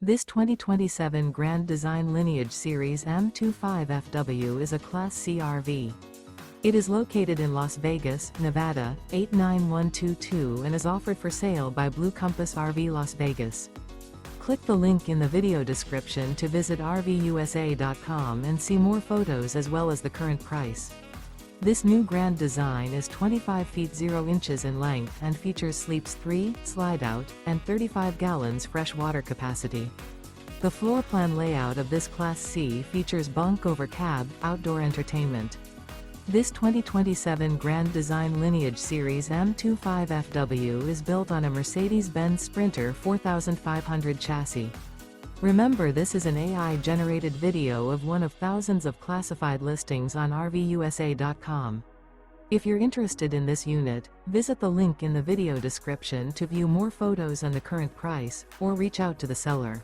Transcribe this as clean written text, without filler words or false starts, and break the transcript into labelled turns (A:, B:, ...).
A: This 2027 Grand Design Lineage Series M25FW is a Class C RV. It is located in Las Vegas, Nevada, 89122 and is offered for sale by Blue Compass RV Las Vegas. Click the link in the video description to visit RVUSA.com and see more photos as well as the current price. This new Grand Design is 25 feet 0 inches in length and features sleeps 3, Slideout, and 35 gallons fresh water capacity. The floor plan layout of this Class C features Bunk Over Cab, outdoor entertainment. This 2027 Grand Design Lineage Series M25FW is built on a Mercedes-Benz Sprinter 4500 chassis. Remember, this is an AI-generated video of one of thousands of classified listings on RVUSA.com. If you're interested in this unit, visit the link in the video description to view more photos and the current price, or reach out to the seller.